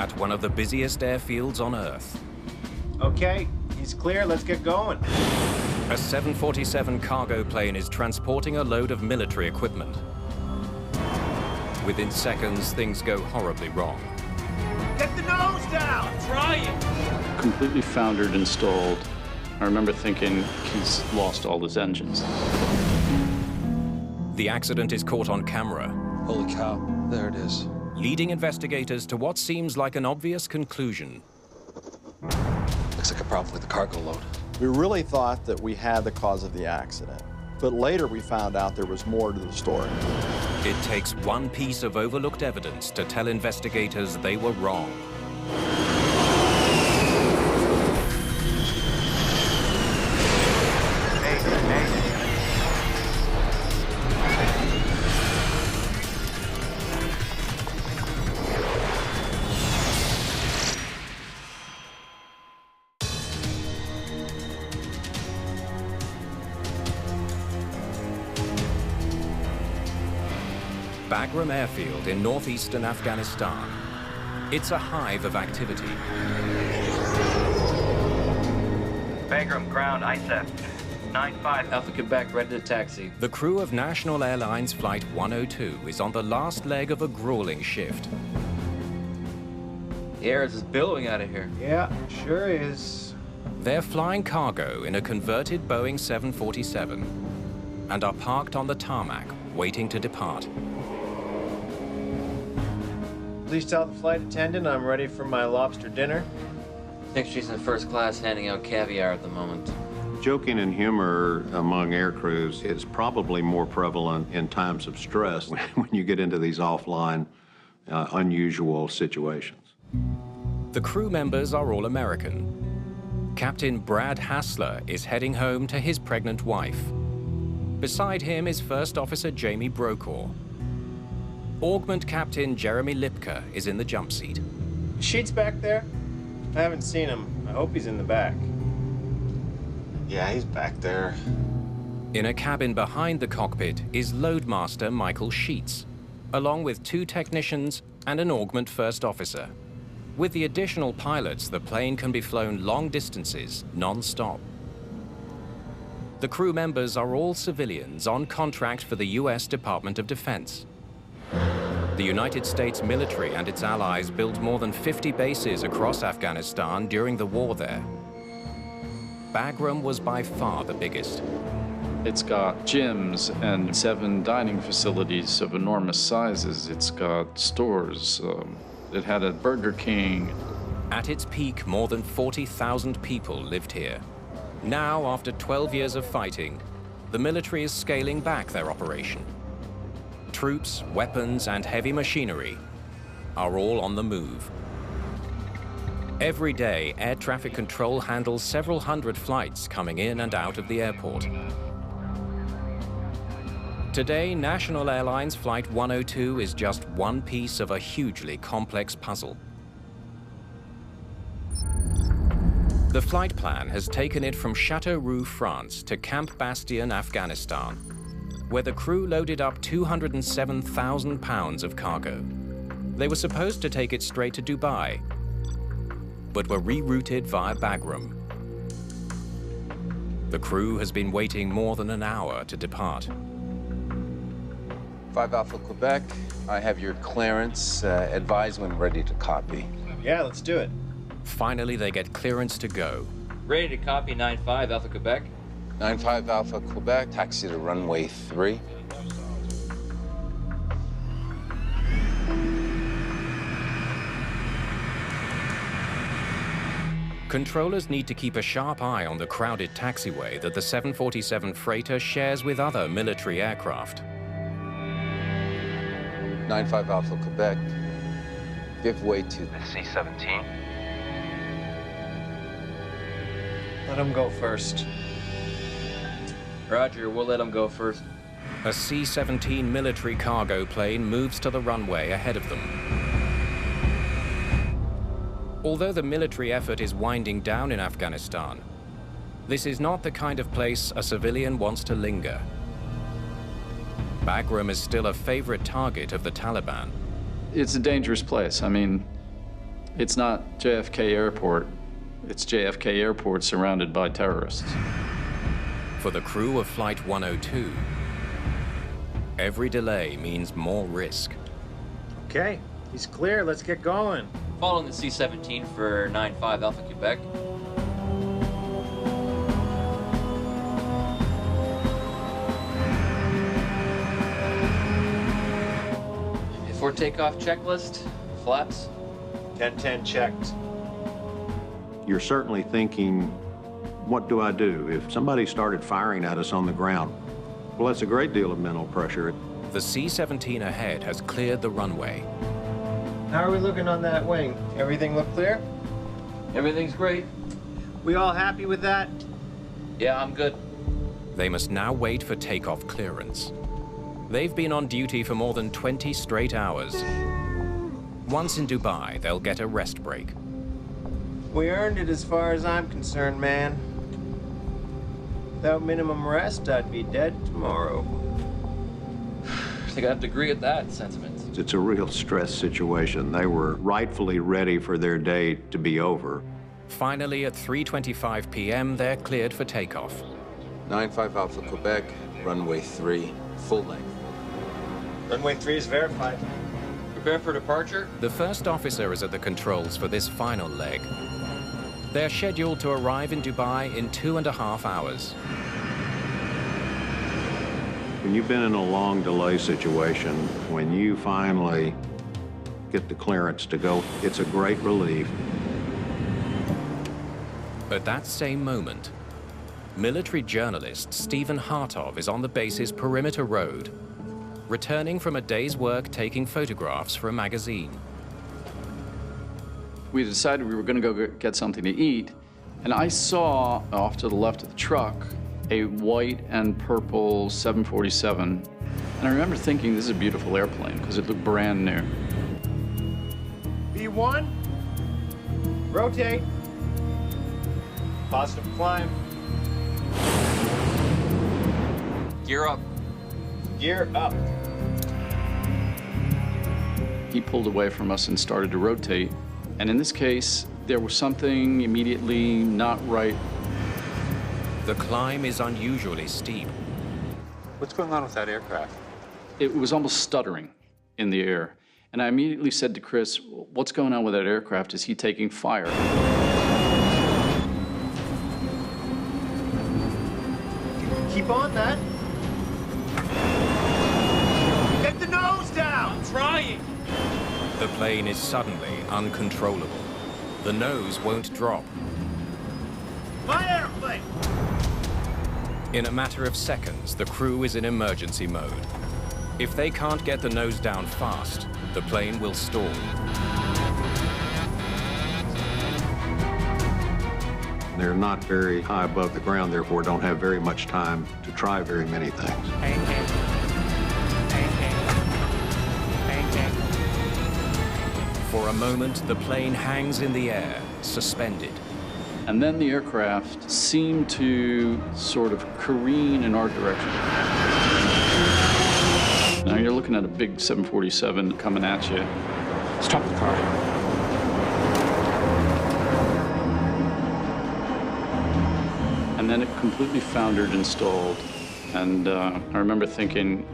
at one of the busiest airfields on Earth. Okay, he's clear. Let's get going. A 747 cargo plane is transporting a load of military equipment. Within seconds, things go horribly wrong. Get the nose down! Trying! Completely foundered and stalled. I remember thinking he's lost all his engines. The accident is caught on camera, Holy cow, there it is. leading investigators to what seems like an obvious conclusion. Looks like a problem with the cargo load. We really thought that we had the cause of the accident, but later we found out there was more to the story. It takes one piece of overlooked evidence to tell investigators they were wrong. Bagram Airfield in northeastern Afghanistan. It's a hive of activity. Bagram ground, ISAF. 9-5. Alpha Quebec, ready to taxi. The crew of National Airlines Flight 102 is on the last leg of a grueling shift. The air is just billowing out of here. Yeah, sure is. They're flying cargo in a converted Boeing 747 and are parked on the tarmac, waiting to depart. Please tell the flight attendant I'm ready for my lobster dinner. I think she's in first class handing out caviar at the moment. Joking and humor among air crews is probably more prevalent in times of stress when you get into these offline, unusual situations. The crew members are all American. Captain Brad Hassler is heading home to his pregnant wife. Beside him is First Officer Jamie Brokaw. Augment Captain Jeremy Lipka is in the jump seat. Sheets back there? I haven't seen him. I hope he's in the back. Yeah, he's back there. In a cabin behind the cockpit is Loadmaster Michael Sheets, along with 2 technicians and an Augment First Officer. With the additional pilots, the plane can be flown long distances, non-stop. The crew members are all civilians on contract for the U.S. Department of Defense. The United States military and its allies built more than 50 bases across Afghanistan during the war there. Bagram was by far the biggest. It's got gyms and 7 dining facilities of enormous sizes. It's got stores. It had a Burger King. At its peak, more than 40,000 people lived here. Now, after 12 years of fighting, the military is scaling back their operation. Troops, weapons, and heavy machinery are all on the move. Every day, air traffic control handles several hundred flights coming in and out of the airport. Today, National Airlines Flight 102 is just one piece of a hugely complex puzzle. The flight plan has taken it from Châteauroux, France to Camp Bastion, Afghanistan, where the crew loaded up 207,000 pounds of cargo. They were supposed to take it straight to Dubai, but were rerouted via Bagram. The crew has been waiting more than an hour to depart. 5 Alpha Quebec, I have your clearance. Advise when ready to copy. Yeah, let's do it. Finally, they get clearance to go. Ready to copy 9-5, Alpha Quebec. 9-5 Alpha Quebec, taxi to runway 3. Controllers need to keep a sharp eye on the crowded taxiway that the 747 freighter shares with other military aircraft. 9-5 Alpha Quebec, give way to The C-17. Let him go first. Roger, we'll let him go first. A C-17 military cargo plane moves to the runway ahead of them. Although the military effort is winding down in Afghanistan, this is not the kind of place a civilian wants to linger. Bagram is still a favorite target of the Taliban. It's a dangerous place. I mean, It's not JFK Airport. It's JFK Airport surrounded by terrorists. For the crew of Flight 102, every delay means more risk. Okay, he's clear. Let's get going. Following the C-17 for 95 Alpha Quebec. Before takeoff checklist, flaps. 10-10 checked. You're certainly thinking, what do I do if somebody started firing at us on the ground? Well, that's a great deal of mental pressure. The C-17 ahead has cleared the runway. How are we looking on that wing? Everything look clear? Everything's great. We all happy with that? Yeah, I'm good. They must now wait for takeoff clearance. They've been on duty for more than 20 straight hours. Once in Dubai, they'll get a rest break. We earned it as far as I'm concerned, man. Without minimum rest, I'd be dead tomorrow. I think I have to agree with that sentiment. It's a real stress situation. They were rightfully ready for their day to be over. Finally, at 3:25 p.m., they're cleared for takeoff. 95 Alpha Quebec, runway 3, full length. Runway 3 is verified. Prepare for departure. The first officer is at the controls for this final leg. They're scheduled to arrive in Dubai in 2.5 hours. When you've been in a long delay situation, when you finally get the clearance to go, it's a great relief. At that same moment, military journalist Stephen Hartov is on the base's perimeter road, returning from a day's work taking photographs for a magazine. We decided we were going to go get something to eat, and I saw off to the left of the truck a white and purple 747, and I remember thinking this is a beautiful airplane because it looked brand new. B1, rotate. Positive climb. Gear up. Gear up. He pulled away from us and started to rotate, and in this case, there was something immediately not right. The climb is unusually steep. What's going on with that aircraft? It was almost stuttering in the air, and I immediately said to Chris, what's going on with that aircraft? Is he taking fire? Keep on that. Get the nose down! I'm trying! The plane is suddenly uncontrollable. The nose won't drop. My airplane! In a matter of seconds, the crew is in emergency mode. If they can't get the nose down fast, the plane will stall. They're not very high above the ground, therefore don't have very much time to try very many things. For a moment, the plane hangs in the air, suspended. And then the aircraft seemed to sort of careen in our direction. Now you're looking at a big 747 coming at you. Stop the car. And then it completely foundered and stalled. And I remember thinking,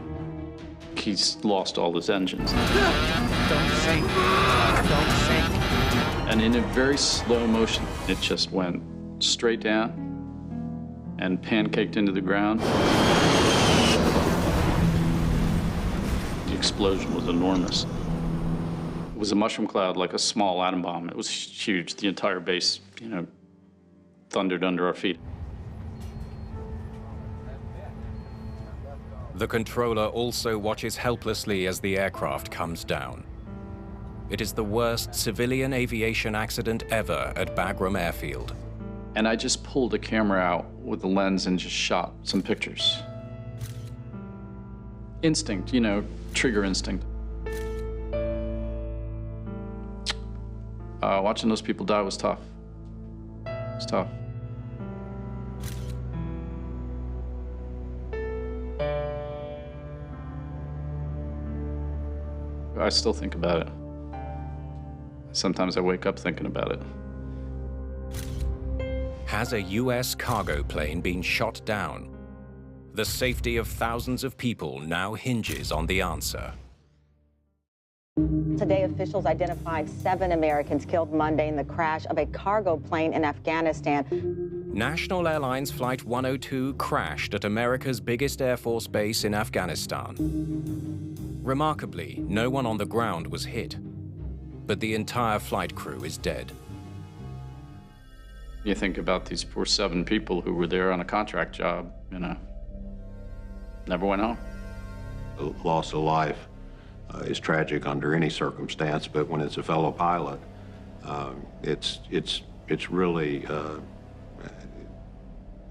he's lost all his engines. Don't sink. Don't sink. And in a very slow motion, it just went straight down and pancaked into the ground. The explosion was enormous. It was a mushroom cloud like a small atom bomb. It was huge. The entire base, thundered under our feet. The controller also watches helplessly as the aircraft comes down. It is the worst civilian aviation accident ever at Bagram Airfield. And I just pulled a camera out with the lens and just shot some pictures. Instinct, trigger instinct. Watching those people die was tough. It's tough. I still think about it. Sometimes I wake up thinking about it. Has a U.S. cargo plane been shot down? The safety of thousands of people now hinges on the answer. Today, officials identified 7 Americans killed Monday in the crash of a cargo plane in Afghanistan. National Airlines Flight 102 crashed at America's biggest Air Force base in Afghanistan. Remarkably, no one on the ground was hit, but the entire flight crew is dead. You think about these poor 7 people who were there on a contract job, you know, never went home. The loss of life is tragic under any circumstance, but when it's a fellow pilot, it's really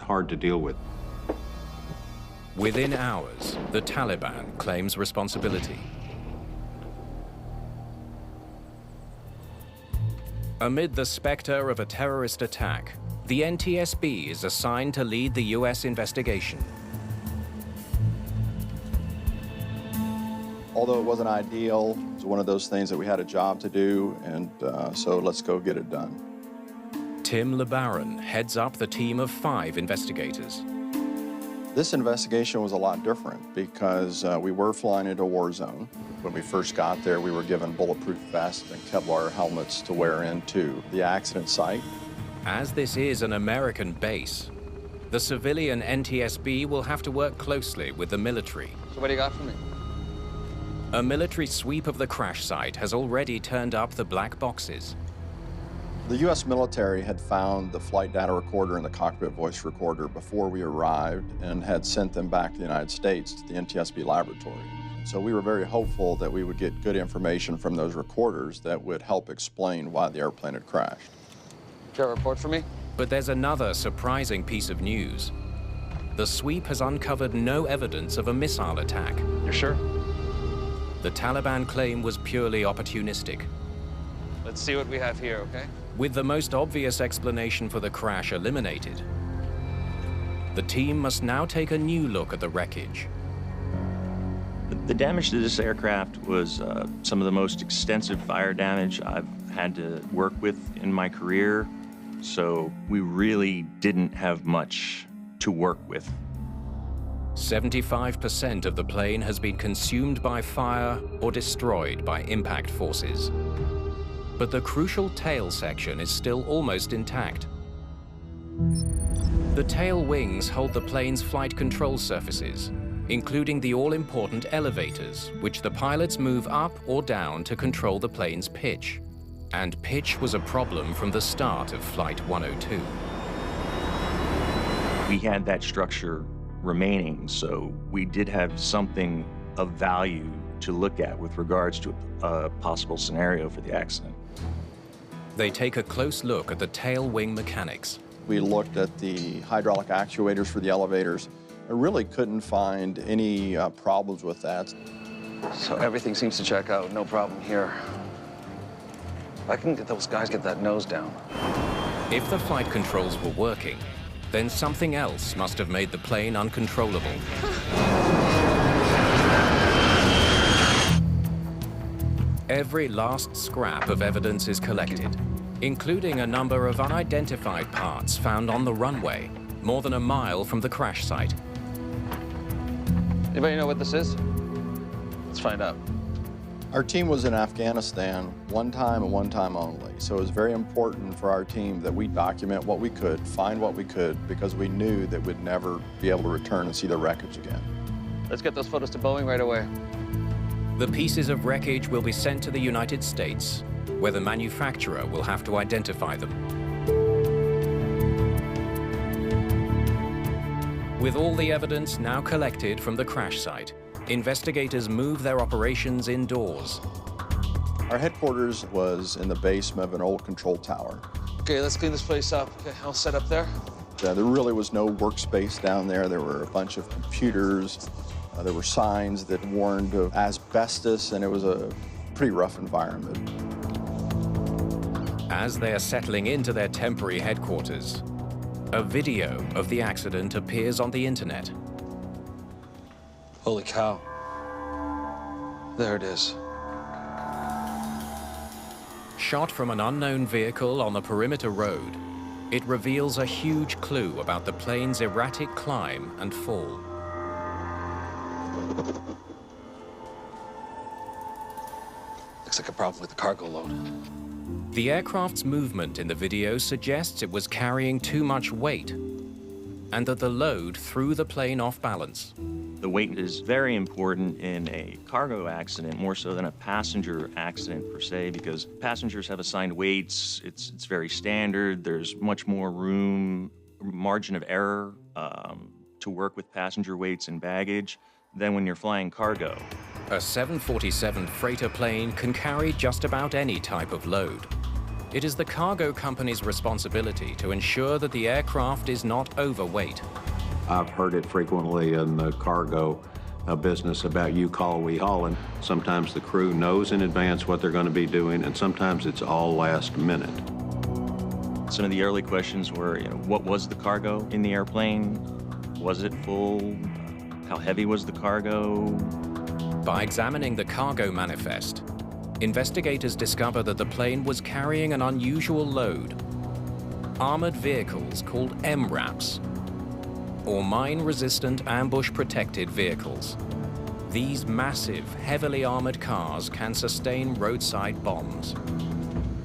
hard to deal with. Within hours, the Taliban claims responsibility. Amid the specter of a terrorist attack, the NTSB is assigned to lead the U.S. investigation. Although it wasn't ideal, it was one of those things that we had a job to do, and so let's go get it done. Tim LeBaron heads up the team of 5 investigators. This investigation was a lot different because we were flying into a war zone. When we first got there, we were given bulletproof vests and Kevlar helmets to wear into the accident site. As this is an American base, the civilian NTSB will have to work closely with the military. So what do you got for me? A military sweep of the crash site has already turned up the black boxes. The U.S. military had found the flight data recorder and the cockpit voice recorder before we arrived and had sent them back to the United States to the NTSB laboratory. So we were very hopeful that we would get good information from those recorders that would help explain why the airplane had crashed. Do you have a report for me? But there's another surprising piece of news. The sweep has uncovered no evidence of a missile attack. You're sure? The Taliban claim was purely opportunistic. Let's see what we have here, okay? With the most obvious explanation for the crash eliminated, the team must now take a new look at the wreckage. The damage to this aircraft was some of the most extensive fire damage I've had to work with in my career, so we really didn't have much to work with. 75% of the plane has been consumed by fire or destroyed by impact forces. But the crucial tail section is still almost intact. The tail wings hold the plane's flight control surfaces, including the all-important elevators, which the pilots move up or down to control the plane's pitch. And pitch was a problem from the start of Flight 102. We had that structure remaining, so we did have something of value to look at with regards to a possible scenario for the accident. They take a close look at the tail wing mechanics. We looked at the hydraulic actuators for the elevators and really couldn't find any problems with that. So everything seems to check out, no problem here. I can get those guys get that nose down. If the flight controls were working, then something else must have made the plane uncontrollable. Every last scrap of evidence is collected, including a number of unidentified parts found on the runway, more than a mile from the crash site. Anybody know what this is? Let's find out. Our team was in Afghanistan one time and one time only, so it was very important for our team that we document what we could, find what we could, because we knew that we'd never be able to return and see the wreckage again. Let's get those photos to Boeing right away. The pieces of wreckage will be sent to the United States, where the manufacturer will have to identify them. With all the evidence now collected from the crash site, investigators move their operations indoors. Our headquarters was in the basement of an old control tower. Okay, let's clean this place up. Okay, I'll set up there. There really was no workspace down there. There were a bunch of computers. There were signs that warned of asbestos, and it was a pretty rough environment. As they are settling into their temporary headquarters, a video of the accident appears on the internet. Holy cow. There it is. Shot from an unknown vehicle on the perimeter road, it reveals a huge clue about the plane's erratic climb and fall. Looks like a problem with the cargo load. The aircraft's movement in the video suggests it was carrying too much weight, and that the load threw the plane off balance. The weight is very important in a cargo accident, more so than a passenger accident per se, because passengers have assigned weights. It's very standard. There's much more room, margin of error to work with passenger weights and baggage than when you're flying cargo. A 747 freighter plane can carry just about any type of load. It is the cargo company's responsibility to ensure that the aircraft is not overweight. I've heard it frequently in the cargo business about you call, we haul, and sometimes the crew knows in advance what they're going to be doing, and sometimes it's all last minute. Some of the early questions were, what was the cargo in the airplane? Was it full? How heavy was the cargo? By examining the cargo manifest, investigators discover that the plane was carrying an unusual load: armored vehicles called MRAPs, or mine-resistant ambush-protected vehicles. These massive, heavily armored cars can sustain roadside bombs.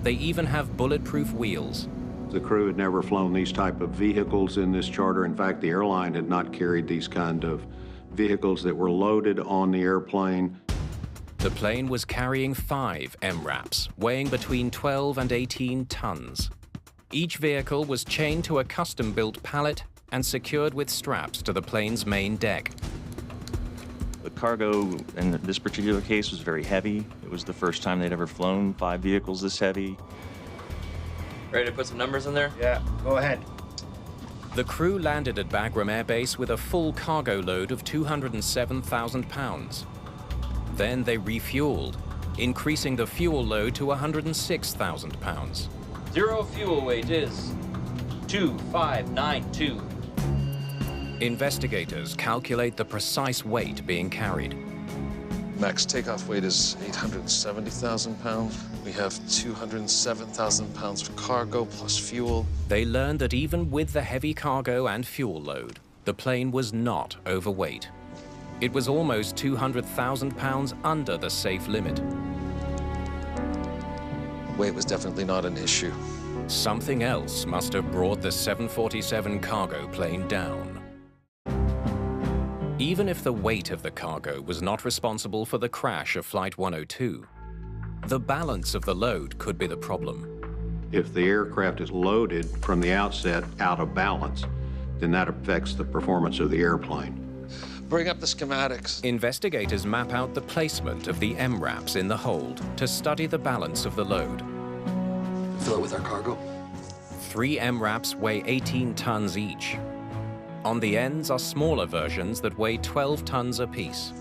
They even have bulletproof wheels. The crew had never flown these type of vehicles in this charter. In fact, the airline had not carried these kind of vehicles that were loaded on the airplane. The plane was carrying 5 MRAPs, weighing between 12 and 18 tons. Each vehicle was chained to a custom-built pallet and secured with straps to the plane's main deck. The cargo in this particular case was very heavy. It was the first time they'd ever flown 5 vehicles this heavy. Ready to put some numbers in there? Yeah, go ahead. The crew landed at Bagram Air Base with a full cargo load of 207,000 pounds. Then they refueled, increasing the fuel load to 106,000 pounds. Zero fuel weight is 2592. Investigators calculate the precise weight being carried. Max takeoff weight is 870,000 pounds. We have 207,000 pounds for cargo plus fuel. They learned that even with the heavy cargo and fuel load, the plane was not overweight. It was almost 200,000 pounds under the safe limit. Weight was definitely not an issue. Something else must have brought the 747 cargo plane down. Even if the weight of the cargo was not responsible for the crash of Flight 102, the balance of the load could be the problem. If the aircraft is loaded from the outset out of balance, then that affects the performance of the airplane. Bring up the schematics. Investigators map out the placement of the MRAPs in the hold to study the balance of the load. Fill it with our cargo. 3 MRAPs weigh 18 tons each. On the ends are smaller versions that weigh 12 tons apiece.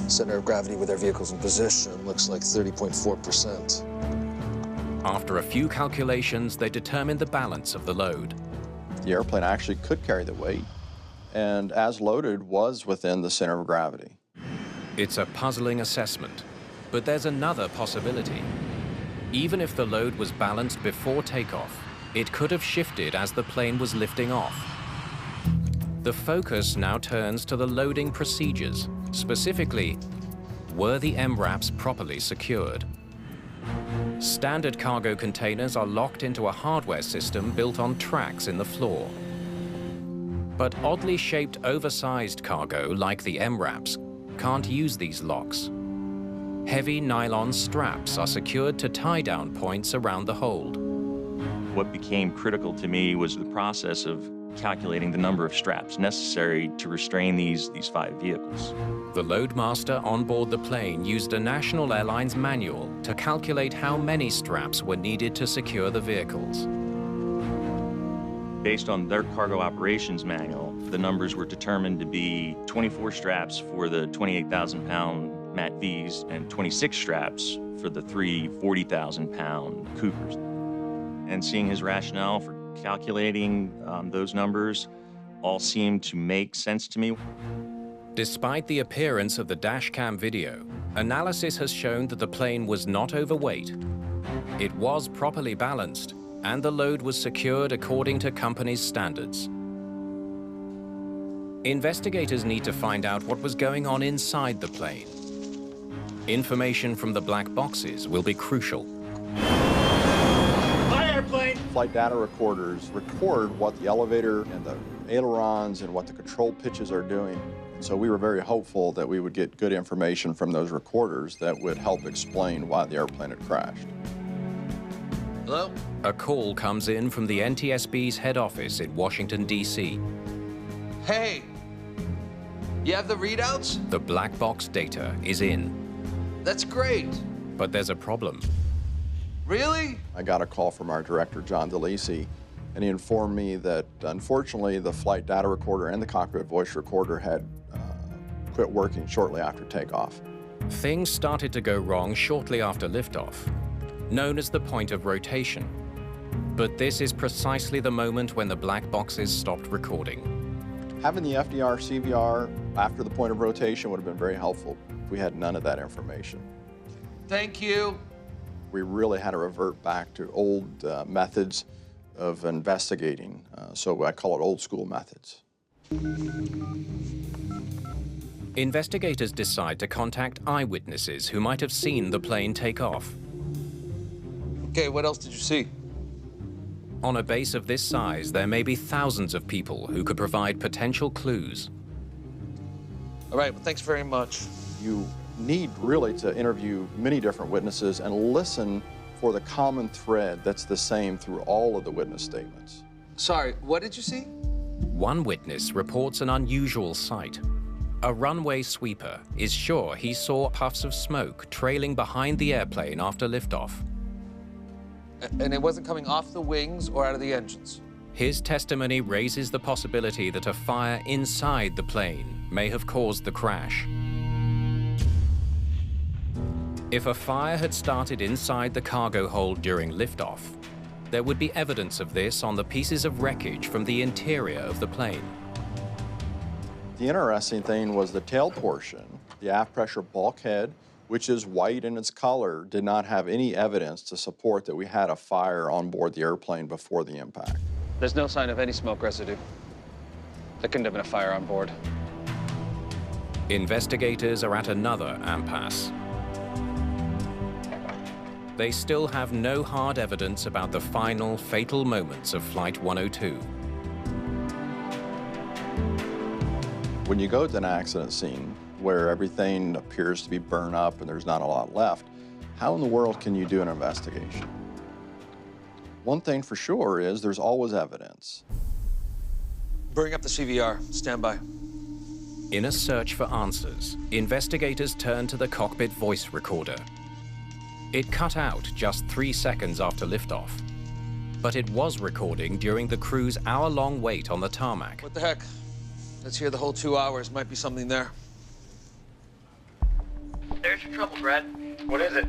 Center of gravity with our vehicles in position looks like 30.4%. After a few calculations, they determine the balance of the load. The airplane actually could carry the weight, and as loaded was within the center of gravity. It's a puzzling assessment, but there's another possibility. Even if the load was balanced before takeoff, it could have shifted as the plane was lifting off. The focus now turns to the loading procedures. Specifically, were the MRAPs properly secured? Standard cargo containers are locked into a hardware system built on tracks in the floor. But oddly shaped, oversized cargo, like the MRAPs, can't use these locks. Heavy nylon straps are secured to tie-down points around the hold. What became critical to me was the process of calculating the number of straps necessary to restrain these 5 vehicles. The loadmaster on board the plane used a National Airlines manual to calculate how many straps were needed to secure the vehicles. Based on their cargo operations manual, the numbers were determined to be 24 straps for the 28,000-pound MAT-Vs and 26 straps for the 3 40,000-pound Coopers. And seeing his rationale for calculating those numbers all seemed to make sense to me. Despite the appearance of the dashcam video, analysis has shown that the plane was not overweight It was properly balanced, and the load was secured according to company's standards. Investigators need to find out what was going on inside the plane. Information from the black boxes will be crucial. Hi, airplane! Flight data recorders record what the elevator and the ailerons and what the control pitches are doing. So we were very hopeful that we would get good information from those recorders that would help explain why the airplane had crashed. Hello? A call comes in from the NTSB's head office in Washington, D.C. Hey, you have the readouts? The black box data is in. That's great. But there's a problem. Really? I got a call from our director, John DeLisi, and he informed me that, unfortunately, the flight data recorder and the cockpit voice recorder had quit working shortly after takeoff. Things started to go wrong shortly after liftoff, known as the point of rotation. But this is precisely the moment when the black boxes stopped recording. Having the FDR CVR after the point of rotation would have been very helpful. We had none of that information. Thank you. We really had to revert back to old methods of investigating, so I call it old school methods. Investigators decide to contact eyewitnesses who might have seen the plane take off. Okay, what else did you see? On a base of this size, there may be thousands of people who could provide potential clues. All right, well, thanks very much. You need really to interview many different witnesses and listen for the common thread that's the same through all of the witness statements. Sorry, what did you see? One witness reports an unusual sight. A runway sweeper is sure he saw puffs of smoke trailing behind the airplane after liftoff. And it wasn't coming off the wings or out of the engines? His testimony raises the possibility that a fire inside the plane may have caused the crash. If a fire had started inside the cargo hold during liftoff, there would be evidence of this on the pieces of wreckage from the interior of the plane. The interesting thing was the tail portion, the aft pressure bulkhead, which is white in its color, did not have any evidence to support that we had a fire on board the airplane before the impact. There's no sign of any smoke residue. There couldn't have been a fire on board. Investigators are at another impasse. They still have no hard evidence about the final fatal moments of Flight 102. When you go to an accident scene where everything appears to be burned up and there's not a lot left, how in the world can you do an investigation? One thing for sure is there's always evidence. Bring up the CVR. Stand by. In a search for answers, investigators turn to the cockpit voice recorder. It cut out just 3 seconds after liftoff, but it was recording during the crew's hour-long wait on the tarmac. What the heck? Let's hear the whole 2 hours. Might be something there. There's your trouble, Brad. What is it?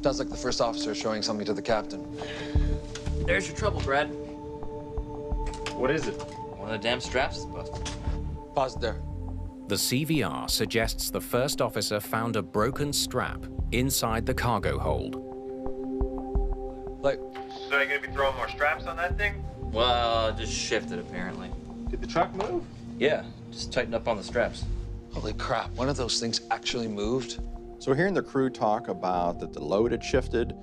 Sounds like the first officer is showing something to the captain. There's your trouble, Brad. What is it? One of the damn straps is busted. Pause it there. The CVR suggests the first officer found a broken strap inside the cargo hold. Like, So you're gonna be throwing more straps on that thing? Well, just shifted, apparently. Did the truck move? Yeah, just tighten up on the straps. holy crap, one of those things actually moved? So hearing the crew talk about that the load had shifted,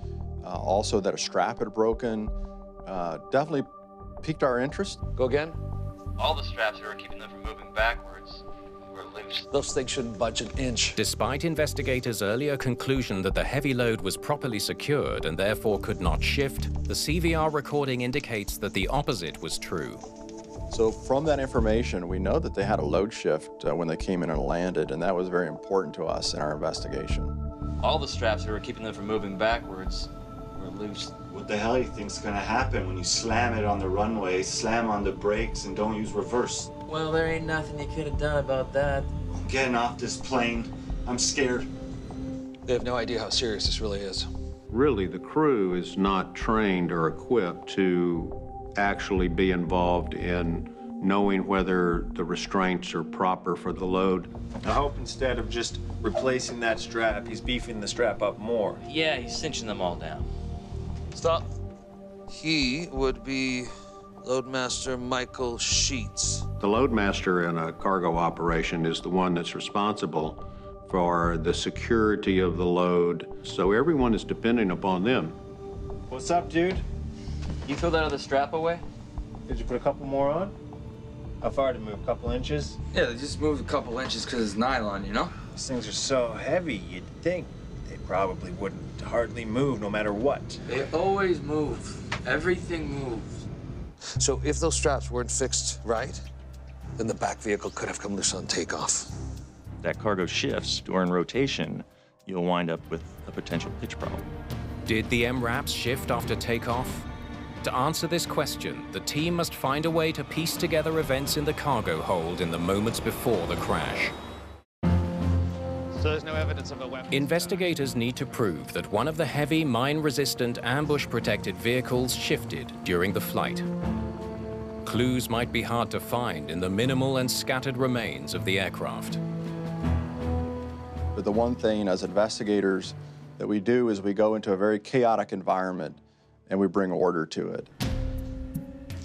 also that a strap had broken, definitely piqued our interest. Go again? All the straps that were keeping them from moving backwards were loose. Those things shouldn't budge an inch. Despite investigators' earlier conclusion that the heavy load was properly secured and therefore could not shift, the CVR recording indicates that the opposite was true. So from that information, we know that they had a load shift when they came in and landed, and that was very important to us in our investigation. All the straps that were keeping them from moving backwards were loose. What the hell do you think's gonna happen when you slam it on the runway, slam on the brakes, and don't use reverse? Well, there ain't nothing you could have done about that. I'm getting off this plane. I'm scared. They have no idea how serious this really is. Really, the crew is not trained or equipped to actually be involved in knowing whether the restraints are proper for the load. I hope instead of just replacing that strap, he's beefing the strap up more. Yeah, he's cinching them all down. Stop. He would be Loadmaster Michael Sheets. The loadmaster in a cargo operation is the one that's responsible for the security of the load, so everyone is depending upon them. What's up, dude? You filled out of the strap away? Did you put a couple more on? How far to move? A couple inches? Yeah, they just moved a couple inches because it's nylon, you know? These things are so heavy, you'd think they probably wouldn't hardly move no matter what. They always move. Everything moves. So if those straps weren't fixed right, then the back vehicle could have come loose on takeoff. That cargo shifts during rotation, you'll wind up with a potential pitch problem. Did the MRAPs shift after takeoff? To answer this question, the team must find a way to piece together events in the cargo hold in the moments before the crash. So there's no evidence of a weapon? Investigators need to prove that one of the heavy, mine-resistant, ambush-protected vehicles shifted during the flight. Clues might be hard to find in the minimal and scattered remains of the aircraft. But the one thing as investigators that we do is we go into a very chaotic environment and we bring order to it.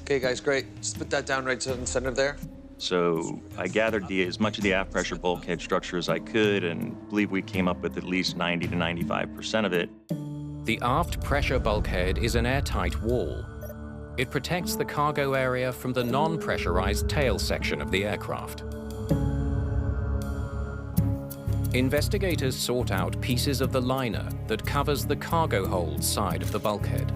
Okay, guys, great. Just put that down right in the center there. So I gathered as much of the aft pressure bulkhead structure as I could and believe we came up with at least 90 to 95% of it. The aft pressure bulkhead is an airtight wall. It protects the cargo area from the non-pressurized tail section of the aircraft. Investigators sought out pieces of the liner that covers the cargo hold side of the bulkhead.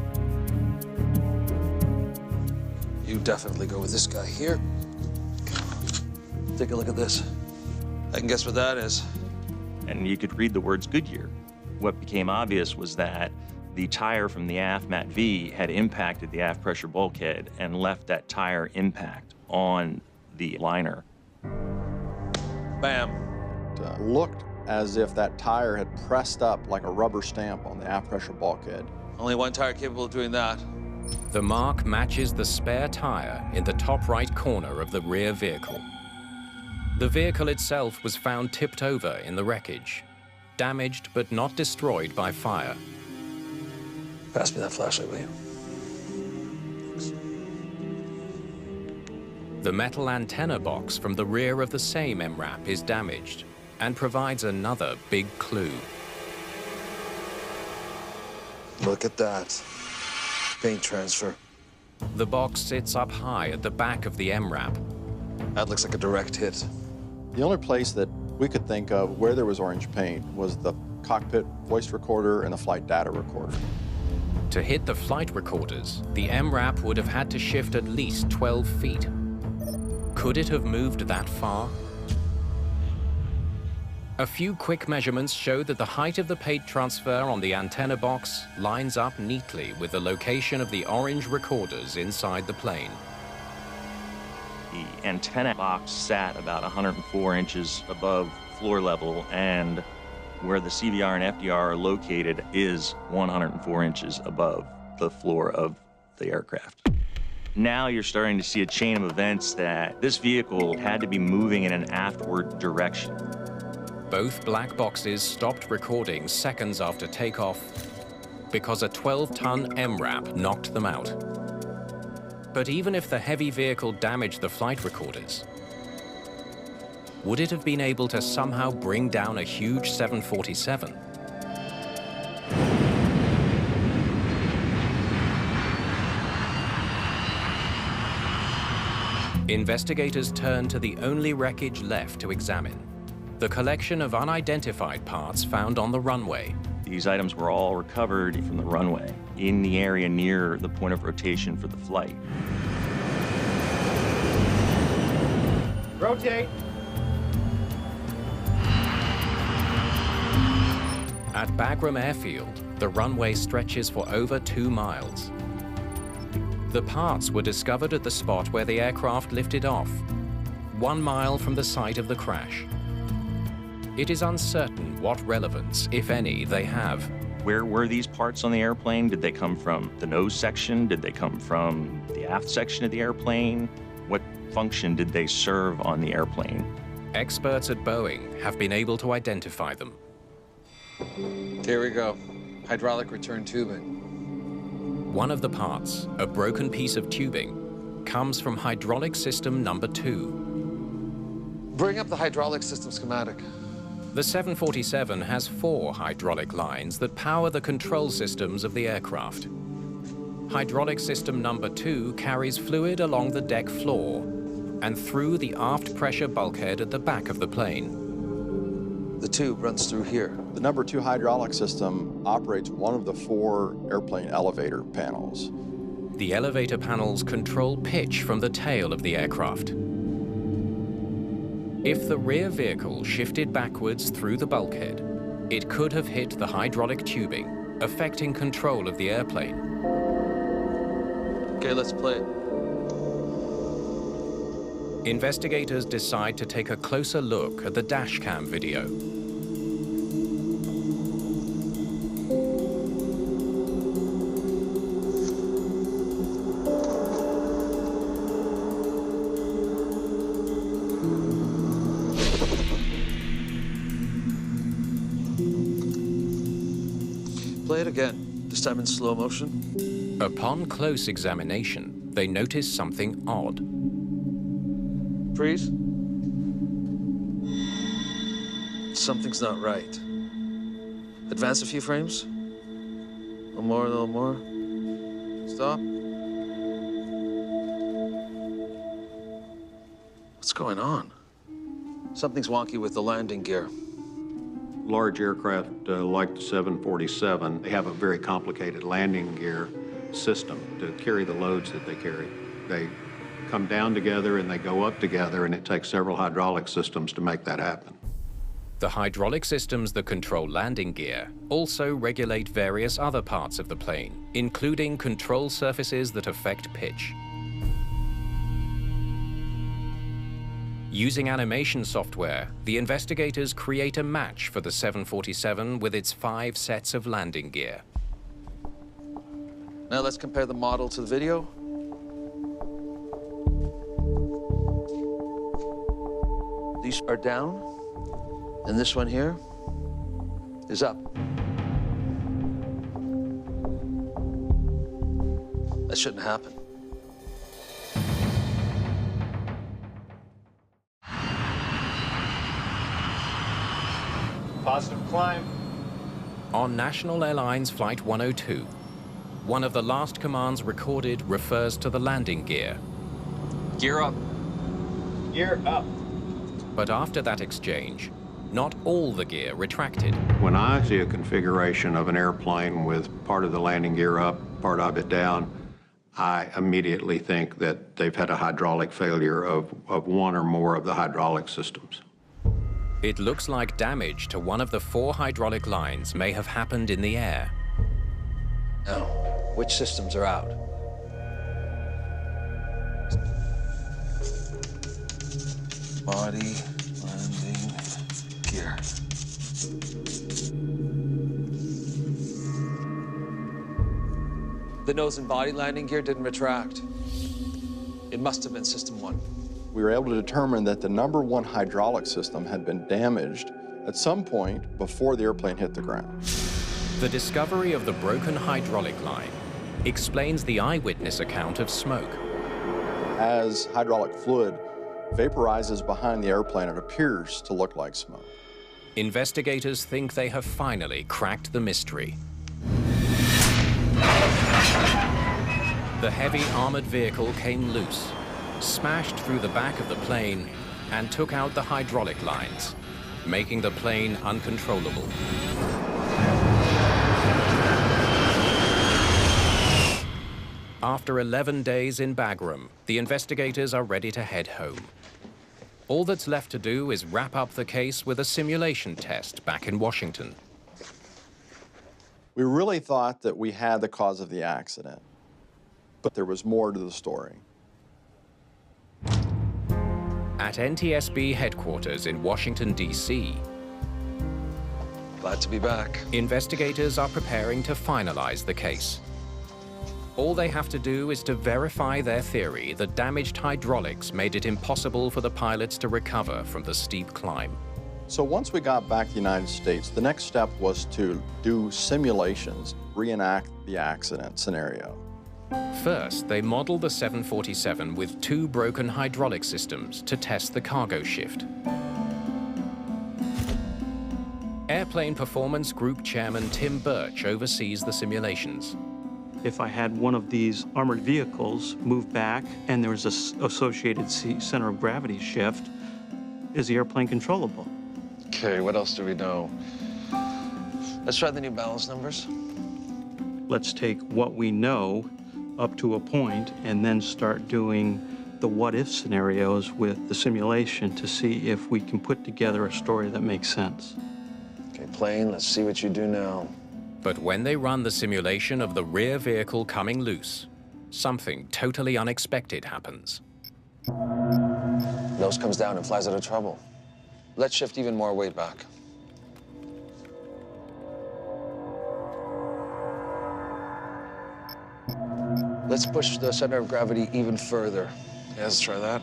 You definitely go with this guy here. Take a look at this. I can guess what that is. And you could read the words Goodyear. What became obvious was that the tire from the aft Mat V had impacted the aft pressure bulkhead and left that tire impact on the liner. Bam. It looked as if that tire had pressed up like a rubber stamp on the aft pressure bulkhead. Only one tire capable of doing that. The mark matches the spare tire in the top right corner of the rear vehicle. The vehicle itself was found tipped over in the wreckage, damaged but not destroyed by fire. Pass me that flashlight, will you? The metal antenna box from the rear of the same MRAP is damaged and provides another big clue. Look at that. Paint transfer. The box sits up high at the back of the MRAP. That looks like a direct hit. The only place that we could think of where there was orange paint was the cockpit voice recorder and the flight data recorder. To hit the flight recorders, the MRAP would have had to shift at least 12 feet. Could it have moved that far? A few quick measurements show that the height of the paint transfer on the antenna box lines up neatly with the location of the orange recorders inside the plane. The antenna box sat about 104 inches above floor level, and where the CVR and FDR are located is 104 inches above the floor of the aircraft. Now you're starting to see a chain of events that this vehicle had to be moving in an aftward direction. Both black boxes stopped recording seconds after takeoff because a 12-ton MRAP knocked them out. But even if the heavy vehicle damaged the flight recorders, would it have been able to somehow bring down a huge 747? Investigators turn to the only wreckage left to examine: the collection of unidentified parts found on the runway. These items were all recovered from the runway in the area near the point of rotation for the flight. Rotate. At Bagram Airfield, the runway stretches for over 2 miles. The parts were discovered at the spot where the aircraft lifted off, 1 mile from the site of the crash. It is uncertain what relevance, if any, they have. Where were these parts on the airplane? Did they come from the nose section? Did they come from the aft section of the airplane? What function did they serve on the airplane? Experts at Boeing have been able to identify them. Here we go. Hydraulic return tubing. One of the parts, a broken piece of tubing, comes from hydraulic system number 2. Bring up the hydraulic system schematic. The 747 has 4 hydraulic lines that power the control systems of the aircraft. Hydraulic system number 2 carries fluid along the deck floor and through the aft pressure bulkhead at the back of the plane. The tube runs through here. The number 2 hydraulic system operates one of the 4 airplane elevator panels. The elevator panels control pitch from the tail of the aircraft. If the rear vehicle shifted backwards through the bulkhead, it could have hit the hydraulic tubing, affecting control of the airplane. Okay, let's play it. Investigators decide to take a closer look at the dashcam video. Play it again, this time in slow motion. Upon close examination, they notice something odd. Freeze. Something's not right. Advance a few frames. A little more, a little more. Stop. What's going on? Something's wonky with the landing gear. Large aircraft like the 747, they have a very complicated landing gear system to carry the loads that they carry. They come down together and they go up together, and it takes several hydraulic systems to make that happen. The hydraulic systems that control landing gear also regulate various other parts of the plane, including control surfaces that affect pitch. Using animation software, the investigators create a match for the 747 with its 5 sets of landing gear. Now let's compare the model to the video. These are down, and this one here is up. That shouldn't happen. Positive climb. On National Airlines Flight 102, one of the last commands recorded refers to the landing gear. Gear up. Gear up. But after that exchange, not all the gear retracted. When I see a configuration of an airplane with part of the landing gear up, part of it down, I immediately think that they've had a hydraulic failure of one or more of the hydraulic systems. It looks like damage to one of the 4 hydraulic lines may have happened in the air. Now, which systems are out? Body, landing, gear. The nose and body landing gear didn't retract. It must have been system 1. We were able to determine that the number 1 hydraulic system had been damaged at some point before the airplane hit the ground. The discovery of the broken hydraulic line explains the eyewitness account of smoke. As hydraulic fluid vaporizes behind the airplane, it appears to look like smoke. Investigators think they have finally cracked the mystery. The heavy armored vehicle came loose, smashed through the back of the plane, and took out the hydraulic lines, making the plane uncontrollable. After 11 days in Bagram, the investigators are ready to head home. All that's left to do is wrap up the case with a simulation test back in Washington. We really thought that we had the cause of the accident, but there was more to the story. At NTSB headquarters in Washington, D.C., glad to be back. Investigators are preparing to finalize the case. All they have to do is to verify their theory that damaged hydraulics made it impossible for the pilots to recover from the steep climb. So once we got back to the United States, the next step was to do simulations, reenact the accident scenario. First, they modeled the 747 with 2 broken hydraulic systems to test the cargo shift. Airplane Performance Group Chairman Tim Birch oversees the simulations. If I had one of these armored vehicles move back and there was an associated center of gravity shift, is the airplane controllable? Okay, what else do we know? Let's try the new balance numbers. Let's take what we know up to a point and then start doing the what-if scenarios with the simulation to see if we can put together a story that makes sense. Okay, plane, let's see what you do now. But when they run the simulation of the rear vehicle coming loose, something totally unexpected happens. Nose comes down and flies out of trouble. Let's shift even more weight back. Let's push the center of gravity even further. Yeah, let's try that.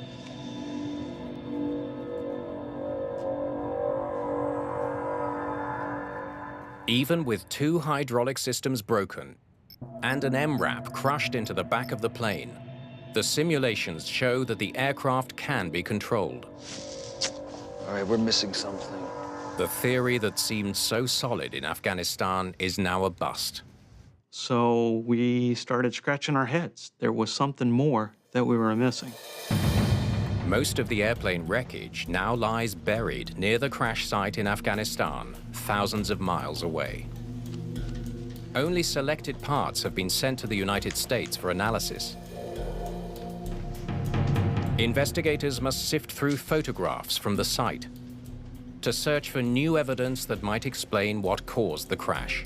Even with 2 hydraulic systems broken and an MRAP crushed into the back of the plane, the simulations show that the aircraft can be controlled. All right, we're missing something. The theory that seemed so solid in Afghanistan is now a bust. So we started scratching our heads. There was something more that we were missing. Most of the airplane wreckage now lies buried near the crash site in Afghanistan, thousands of miles away. Only selected parts have been sent to the United States for analysis. Investigators must sift through photographs from the site to search for new evidence that might explain what caused the crash.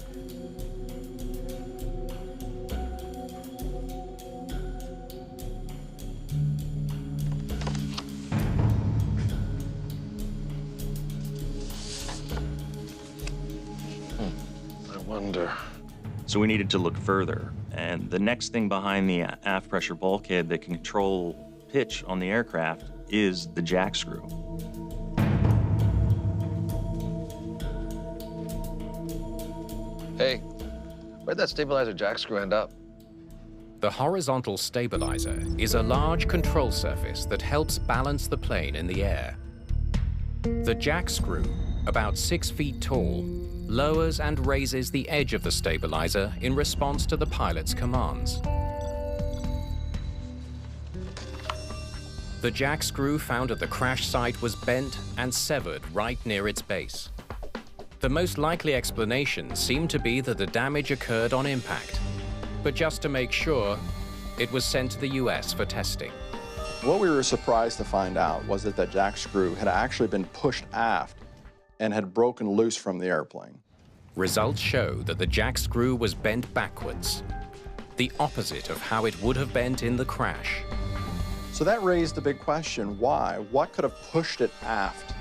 So we needed to look further. And the next thing behind the aft pressure bulkhead that can control pitch on the aircraft is the jack screw. Hey, where'd that stabilizer jack screw end up? The horizontal stabilizer is a large control surface that helps balance the plane in the air. The jack screw, about 6 feet tall, lowers and raises the edge of the stabilizer in response to the pilot's commands. The jack screw found at the crash site was bent and severed right near its base. The most likely explanation seemed to be that the damage occurred on impact, but just to make sure, it was sent to the US for testing. What we were surprised to find out was that the jack screw had actually been pushed aft and had broken loose from the airplane. Results show that the jack screw was bent backwards, the opposite of how it would have bent in the crash. So that raised the big question, why? What could have pushed it aft?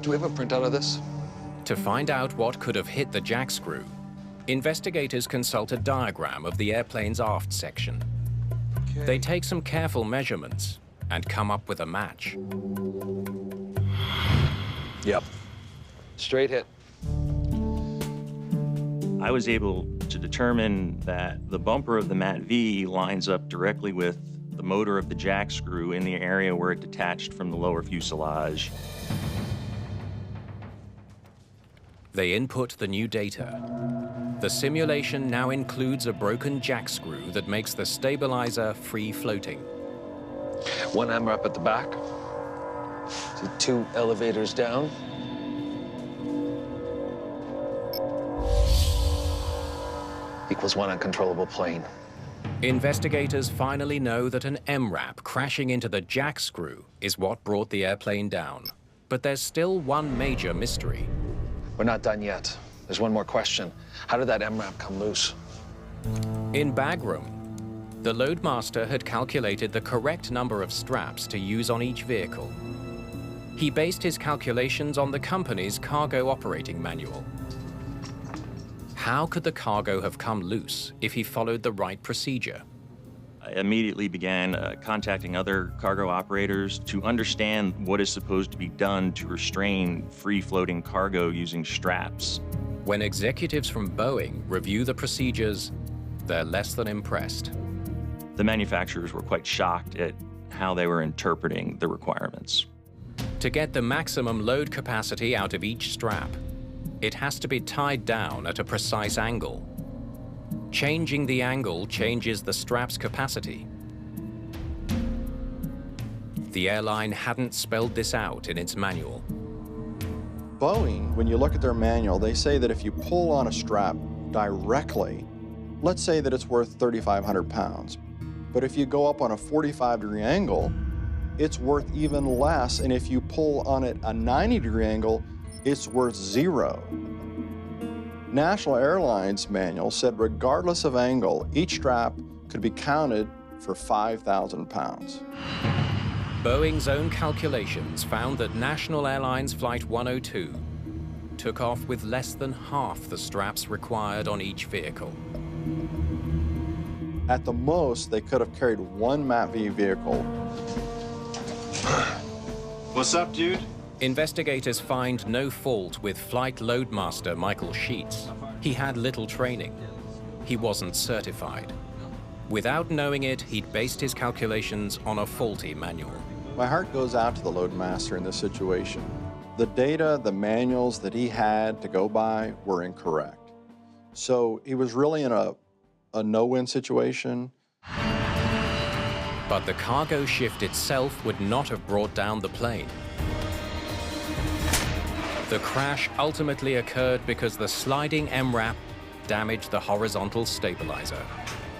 Do we have a printout of this? To find out what could have hit the jack screw, investigators consult a diagram of the airplane's aft section. Okay. They take some careful measurements and come up with a match. Yep. Straight hit. I was able to determine that the bumper of the MAT-V lines up directly with the motor of the jack screw in the area where it detached from the lower fuselage. They input the new data. The simulation now includes a broken jack screw that makes the stabilizer free-floating. One MRAP at the back. See 2 elevators down. Equals 1 uncontrollable plane. Investigators finally know that an MRAP crashing into the jack screw is what brought the airplane down. But there's still one major mystery. We're not done yet. There's one more question. How did that MRAP come loose? In Bagram, the loadmaster had calculated the correct number of straps to use on each vehicle. He based his calculations on the company's cargo operating manual. How could the cargo have come loose if he followed the right procedure? I immediately began contacting other cargo operators to understand what is supposed to be done to restrain free-floating cargo using straps. When executives from Boeing review the procedures, they're less than impressed. The manufacturers were quite shocked at how they were interpreting the requirements. To get the maximum load capacity out of each strap, it has to be tied down at a precise angle. Changing the angle changes the strap's capacity. The airline hadn't spelled this out in its manual. Boeing, when you look at their manual, they say that if you pull on a strap directly, let's say that it's worth 3,500 pounds. But if you go up on a 45-degree angle, it's worth even less. And if you pull on it a 90-degree angle, it's worth 0. National Airlines manual said regardless of angle, each strap could be counted for 5,000 pounds. Boeing's own calculations found that National Airlines Flight 102 took off with less than half the straps required on each vehicle. At the most, they could have carried one MATV vehicle. What's up, dude? Investigators find no fault with flight loadmaster Michael Sheets. He had little training. He wasn't certified. Without knowing it, he'd based his calculations on a faulty manual. My heart goes out to the loadmaster in this situation. The data, the manuals that he had to go by were incorrect. So he was really in a no-win situation. But the cargo shift itself would not have brought down the plane. The crash ultimately occurred because the sliding MRAP damaged the horizontal stabilizer.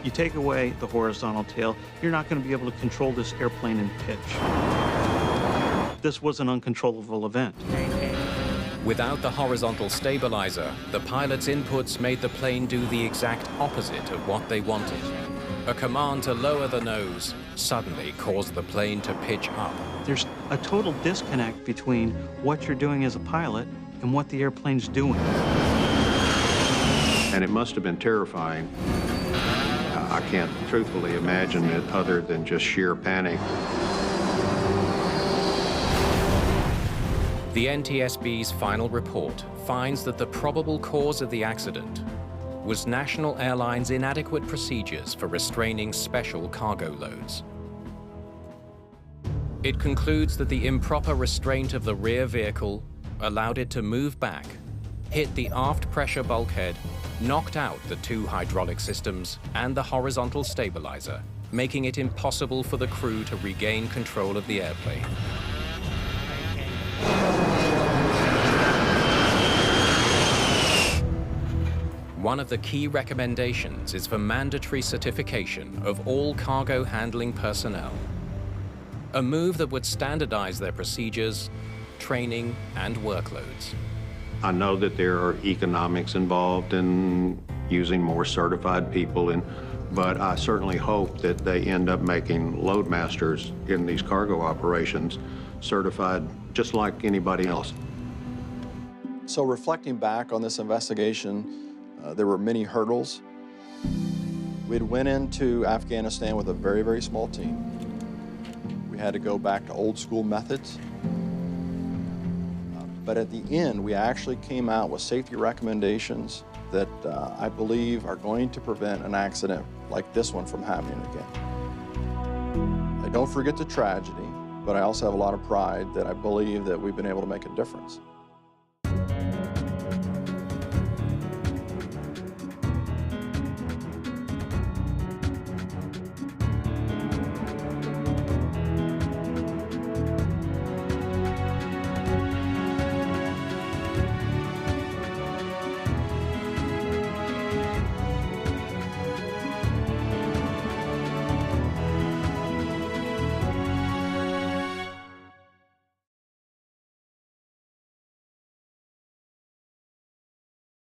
You take away the horizontal tail, you're not going to be able to control this airplane in pitch. This was an uncontrollable event. Without the horizontal stabilizer, the pilot's inputs made the plane do the exact opposite of what they wanted. A command to lower the nose suddenly caused the plane to pitch up. There's a total disconnect between what you're doing as a pilot and what the airplane's doing. And it must have been terrifying. I can't truthfully imagine it other than just sheer panic. The NTSB's final report finds that the probable cause of the accident was National Airlines' inadequate procedures for restraining special cargo loads. It concludes that the improper restraint of the rear vehicle allowed it to move back, hit the aft pressure bulkhead, knocked out the 2 hydraulic systems and the horizontal stabilizer, making it impossible for the crew to regain control of the airplane. One of the key recommendations is for mandatory certification of all cargo handling personnel, a move that would standardize their procedures, training, and workloads. I know that there are economics involved in using more certified people, but I certainly hope that they end up making loadmasters in these cargo operations certified just like anybody else. So reflecting back on this investigation, there were many hurdles. We'd went into Afghanistan with a very, very small team. We had to go back to old school methods. But at the end, we actually came out with safety recommendations that I believe are going to prevent an accident like this one from happening again. I don't forget the tragedy, but I also have a lot of pride that I believe that we've been able to make a difference.